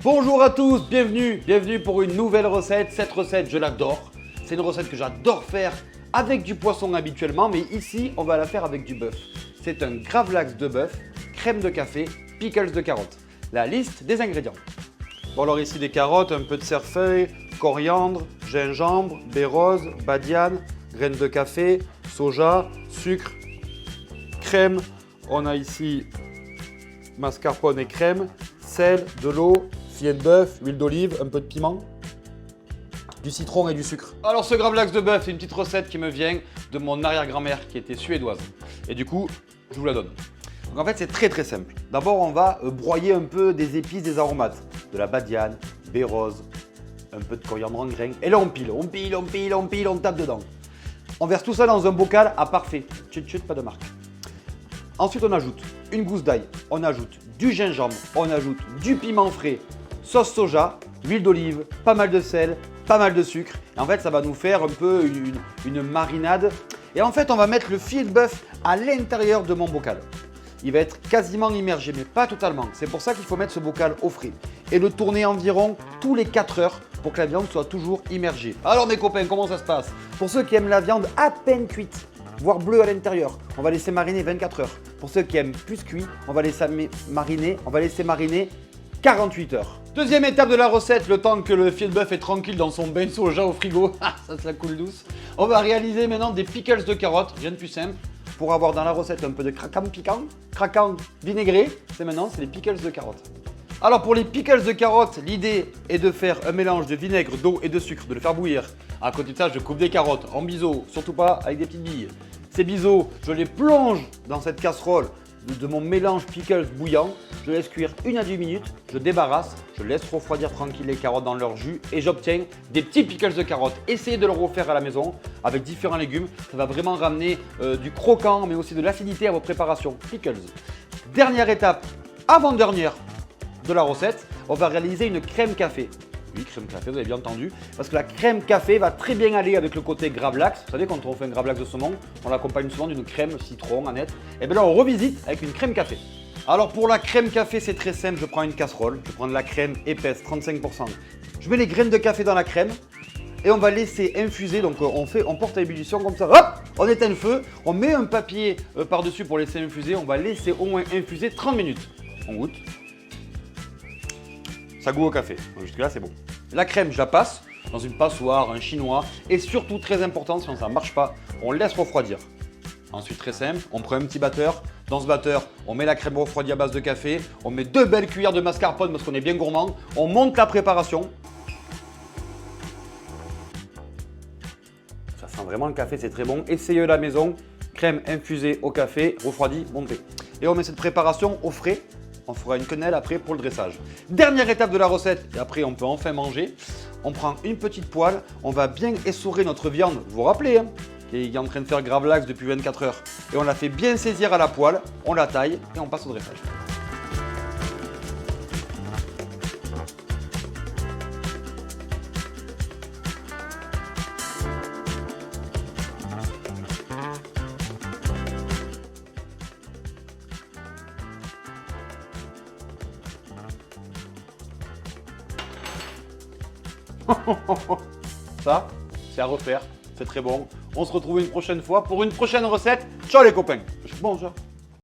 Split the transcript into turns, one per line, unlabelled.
Bonjour à tous, bienvenue pour une nouvelle recette. Cette recette, je l'adore. C'est une recette que j'adore faire avec du poisson habituellement, mais ici, on va la faire avec du bœuf. C'est un gravlax de bœuf, crème de café, pickles de carottes. La liste des ingrédients. Bon alors ici des carottes, un peu de cerfeuil, coriandre, gingembre, baies roses, badiane, graines de café, soja, sucre, crème. On a ici mascarpone et crème, sel, de l'eau, filet de bœuf, huile d'olive, un peu de piment, du citron et du sucre. Alors ce gravlax de bœuf, c'est une petite recette qui me vient de mon arrière-grand-mère qui était suédoise. Et du coup, je vous la donne. Donc en fait, c'est très simple. D'abord, on va broyer un peu des épices, des aromates. De la badiane, baies roses, un peu de coriandre en grains. Et là, on pile, on tape dedans. On verse tout ça dans un bocal à parfait. Chut, pas de marque. Ensuite, on ajoute une gousse d'ail, on ajoute du gingembre, on ajoute du piment frais, sauce soja, huile d'olive, pas mal de sel, pas mal de sucre. Et en fait, ça va nous faire un peu une marinade. Et en fait, on va mettre le filet de bœuf à l'intérieur de mon bocal. Il va être quasiment immergé, mais pas totalement. C'est pour ça qu'il faut mettre ce bocal au frais et le tourner environ tous les 4 heures pour que la viande soit toujours immergée. Alors mes copains, comment ça se passe? Pour ceux qui aiment la viande à peine cuite, voire bleue à l'intérieur, on va laisser mariner 24 heures. Pour ceux qui aiment plus cuit, on va laisser mariner 48 heures. Deuxième étape de la recette, le temps que le filet de bœuf est tranquille dans son bain de soja au frigo, ça coule douce. On va réaliser maintenant des pickles de carottes, rien de plus simple. Pour avoir dans la recette un peu de craquant vinaigré, c'est les pickles de carottes. Alors pour les pickles de carottes, l'idée est de faire un mélange de vinaigre, d'eau et de sucre, de le faire bouillir. À côté de ça, je coupe des carottes en biseaux, surtout pas avec des petites billes. Ces biseaux, je les plonge dans cette casserole de mon mélange pickles bouillant. Je laisse cuire 1 à 2 minutes, je débarrasse, je laisse refroidir tranquille les carottes dans leur jus et j'obtiens des petits pickles de carottes. Essayez de le refaire à la maison avec différents légumes. Ça va vraiment ramener du croquant mais aussi de l'acidité à vos préparations. Pickles. Dernière étape, avant-dernière de la recette, on va réaliser une crème café. Oui, crème café, vous avez bien entendu, parce que la crème café va très bien aller avec le côté gravlax. Vous savez, quand on fait un gravlax de saumon, on l'accompagne souvent d'une crème citron, aneth. Et bien là, on revisite avec une crème café. Alors pour la crème café, c'est très simple. Je prends une casserole, je prends de la crème épaisse, 35%. Je mets les graines de café dans la crème et on va laisser infuser. Donc on porte à ébullition comme ça. Hop, on éteint le feu, on met un papier par-dessus pour laisser infuser. On va laisser au moins infuser 30 minutes. On goûte. Ça goûte au café. Jusque là, c'est bon. La crème, je la passe dans une passoire, un chinois. Et surtout, très important, sinon ça ne marche pas, on laisse refroidir. Ensuite, très simple, on prend un petit batteur. Dans ce batteur, on met la crème refroidie à base de café. On met 2 belles cuillères de mascarpone parce qu'on est bien gourmand. On monte la préparation. Ça sent vraiment le café, c'est très bon. Essayez à la maison. Crème infusée au café, refroidie, montée. Et on met cette préparation au frais. On fera une quenelle après pour le dressage. Dernière étape de la recette, et après on peut enfin manger. On prend une petite poêle, on va bien essorer notre viande, vous vous rappelez, qui est en train de faire gravlax depuis 24 heures. Et on la fait bien saisir à la poêle, on la taille et on passe au dressage. Ça, c'est à refaire, c'est très bon. On se retrouve une prochaine fois pour une prochaine recette. Ciao les copains. Bon ça.